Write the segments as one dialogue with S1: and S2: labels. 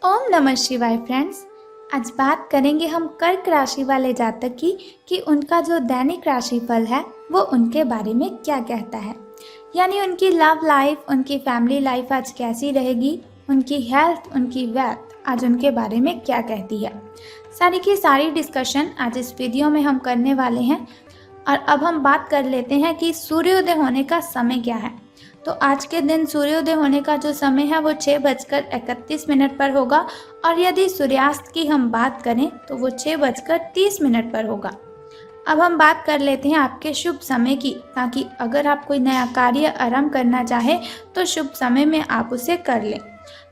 S1: ओम नमः शिवाय फ्रेंड्स। आज बात करेंगे हम कर्क राशि वाले जातक की कि उनका जो दैनिक राशिफल है वो उनके बारे में क्या कहता है। यानी उनकी लव लाइफ, उनकी फैमिली लाइफ आज कैसी रहेगी, उनकी हेल्थ, उनकी वेल्थ आज उनके बारे में क्या कहती है। सारी की सारी डिस्कशन आज इस वीडियो में हम करने वाले हैं। और अब हम बात कर लेते हैं कि सूर्योदय होने का समय क्या है। तो आज के दिन सूर्योदय होने का जो समय है वो 6:31 पर होगा और यदि सूर्यास्त की हम बात करें तो वो 6:30 पर होगा। अब हम बात कर लेते हैं आपके शुभ समय की, ताकि अगर आप कोई नया कार्य आरंभ करना चाहे तो शुभ समय में आप उसे कर लें।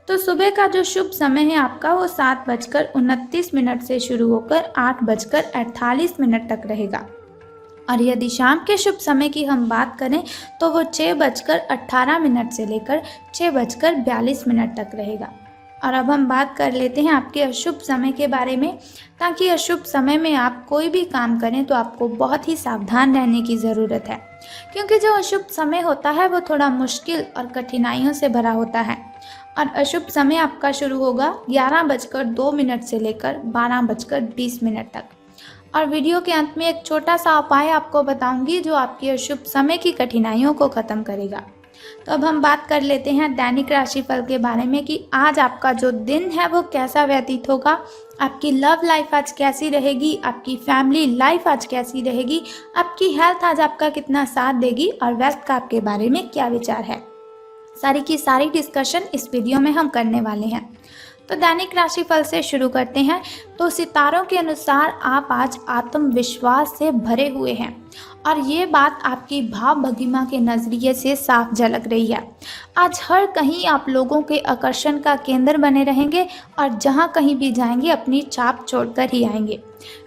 S1: तो सुबह का जो शुभ समय है आपका वो 7:29 से शुरू होकर 8:48 तक रहेगा। और यदि शाम के शुभ समय की हम बात करें तो वो 6:18 से लेकर 6:42 तक रहेगा। और अब हम बात कर लेते हैं आपके अशुभ समय के बारे में, ताकि अशुभ समय में आप कोई भी काम करें तो आपको बहुत ही सावधान रहने की ज़रूरत है, क्योंकि जो अशुभ समय होता है वो थोड़ा मुश्किल और कठिनाइयों से भरा होता है। और अशुभ समय आपका शुरू होगा 11:02 से लेकर 12:20 तक। और वीडियो के अंत में एक छोटा सा उपाय आपको बताऊंगी जो आपकी अशुभ समय की कठिनाइयों को ख़त्म करेगा। तो अब हम बात कर लेते हैं दैनिक राशिफल के बारे में कि आज आपका जो दिन है वो कैसा व्यतीत होगा, आपकी लव लाइफ आज कैसी रहेगी, आपकी फैमिली लाइफ आज कैसी रहेगी, आपकी हेल्थ आज आपका कितना साथ देगी और वेल्थ का आपके बारे में क्या विचार है। सारी की सारी डिस्कशन इस वीडियो में हम करने वाले हैं। तो दैनिक राशिफल से शुरू करते हैं। तो सितारों के अनुसार आप आज आत्मविश्वास से भरे हुए हैं और ये बात आपकी भाव भंगिमा के नज़रिए से साफ झलक रही है। आज हर कहीं आप लोगों के आकर्षण का केंद्र बने रहेंगे और जहां कहीं भी जाएंगे अपनी छाप छोड़कर ही आएंगे।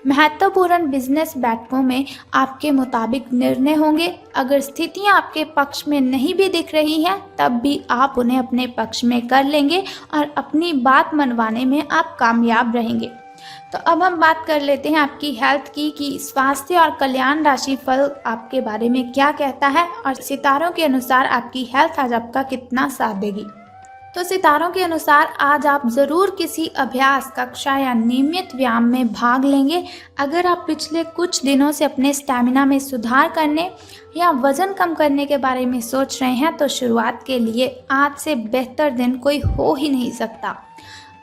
S1: महत्वपूर्ण बिजनेस बैठकों में आपके मुताबिक निर्णय होंगे। अगर स्थितियां आपके पक्ष में नहीं भी दिख रही हैं तब भी आप उन्हें अपने पक्ष में कर लेंगे और अपनी बात मनवाने में आप कामयाब रहेंगे। तो अब हम बात कर लेते हैं आपकी हेल्थ की कि स्वास्थ्य और कल्याण राशिफल आपके बारे में क्या कहता है और सितारों के अनुसार आपकी हेल्थ आज आपका कितना साथ देगी। तो सितारों के अनुसार आज आप ज़रूर किसी अभ्यास कक्षा या नियमित व्यायाम में भाग लेंगे। अगर आप पिछले कुछ दिनों से अपने स्टैमिना में सुधार करने या वज़न कम करने के बारे में सोच रहे हैं तो शुरुआत के लिए आज से बेहतर दिन कोई हो ही नहीं सकता।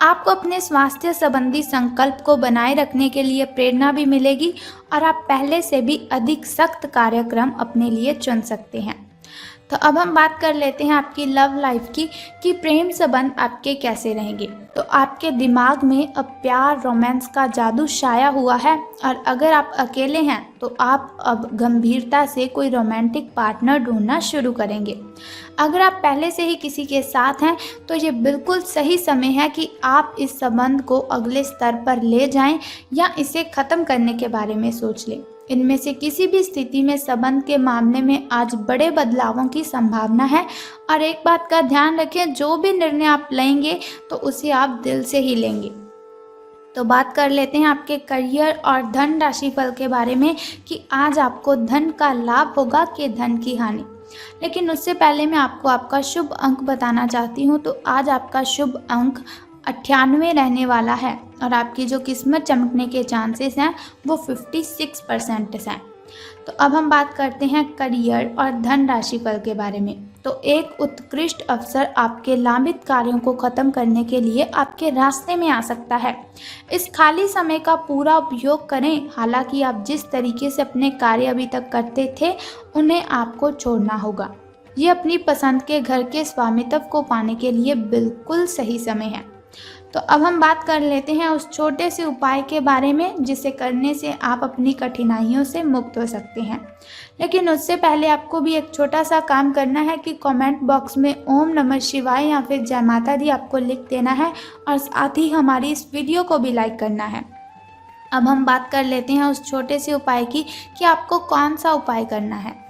S1: आपको अपने स्वास्थ्य संबंधी संकल्प को बनाए रखने के लिए प्रेरणा भी मिलेगी और आप पहले से भी अधिक सख्त कार्यक्रम अपने लिए चुन सकते हैं। तो अब हम बात कर लेते हैं आपकी लव लाइफ की कि प्रेम संबंध आपके कैसे रहेंगे। तो आपके दिमाग में अब प्यार रोमांस का जादू छाया हुआ है और अगर आप अकेले हैं तो आप अब गंभीरता से कोई रोमांटिक पार्टनर ढूंढना शुरू करेंगे। अगर आप पहले से ही किसी के साथ हैं तो ये बिल्कुल सही समय है कि आप इस संबंध को अगले स्तर पर ले जाएं या इसे ख़त्म करने के बारे में सोच लें। इनमें से किसी भी स्थिति में संबंध के मामले में आज बड़े बदलावों की संभावना है। और एक बात का ध्यान रखें, जो भी निर्णय आप लेंगे तो उसे आप दिल से ही लेंगे। तो बात कर लेते हैं आपके करियर और धन राशिफल के बारे में कि आज आपको धन का लाभ होगा कि धन की हानि। लेकिन उससे पहले मैं आपको आपका शुभ अंक बताना चाहती हूँ। तो आज आपका शुभ अंक 98 रहने वाला है और आपकी जो किस्मत चमकने के चांसेस हैं वो 56% हैं। तो अब हम बात करते हैं करियर और धन राशिफल के बारे में। तो एक उत्कृष्ट अवसर आपके लंबित कार्यों को ख़त्म करने के लिए आपके रास्ते में आ सकता है। इस खाली समय का पूरा उपयोग करें। हालांकि आप जिस तरीके से अपने कार्य अभी तक करते थे उन्हें आपको छोड़ना होगा। ये अपनी पसंद के घर के स्वामित्व को पाने के लिए बिल्कुल सही समय है। तो अब हम बात कर लेते हैं उस छोटे से उपाय के बारे में जिसे करने से आप अपनी कठिनाइयों से मुक्त हो सकते हैं। लेकिन उससे पहले आपको भी एक छोटा सा काम करना है कि कमेंट बॉक्स में ओम नमः शिवाय या फिर जय माता दी आपको लिख देना है और साथ ही हमारी इस वीडियो को भी लाइक करना है। अब हम बात कर लेते हैं उस छोटे से उपाय की कि आपको कौन सा उपाय करना है।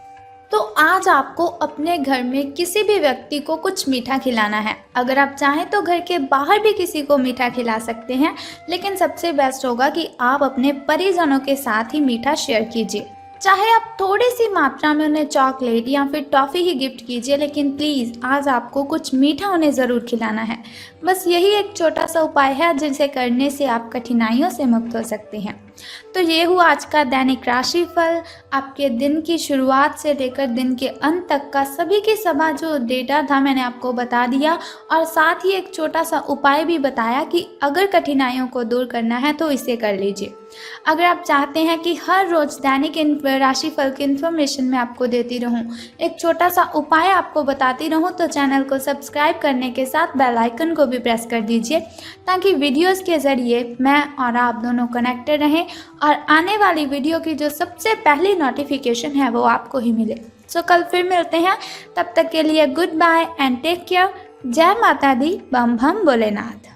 S1: तो आज आपको अपने घर में किसी भी व्यक्ति को कुछ मीठा खिलाना है। अगर आप चाहें तो घर के बाहर भी किसी को मीठा खिला सकते हैं, लेकिन सबसे बेस्ट होगा कि आप अपने परिजनों के साथ ही मीठा शेयर कीजिए। चाहे आप थोड़ी सी मात्रा में उन्हें चॉकलेट या फिर टॉफ़ी ही गिफ्ट कीजिए, लेकिन प्लीज़ आज आपको कुछ मीठा उन्हें ज़रूर खिलाना है। बस यही एक छोटा सा उपाय है जिसे करने से आप कठिनाइयों से मुक्त हो सकते हैं। तो ये हुआ आज का दैनिक राशिफल। आपके दिन की शुरुआत से लेकर दिन के अंत तक का सभी के सभा जो डेटा था मैंने आपको बता दिया, और साथ ही एक छोटा सा उपाय भी बताया कि अगर कठिनाइयों को दूर करना है तो इसे कर लीजिए। अगर आप चाहते हैं कि हर रोज़ दैनिक राशिफल की इन्फॉर्मेशन मैं आपको देती रहूं, एक छोटा सा उपाय आपको बताती रहूं, तो चैनल को सब्सक्राइब करने के साथ बेल आइकन को भी प्रेस कर दीजिए, ताकि वीडियोस के ज़रिए मैं और आप दोनों कनेक्टेड रहें और आने वाली वीडियो की जो सबसे पहली नोटिफिकेशन है वो आपको ही मिले। सो कल फिर मिलते हैं, तब तक के लिए good bye and take care. जय माता दी, बम बम भोलेनाथ।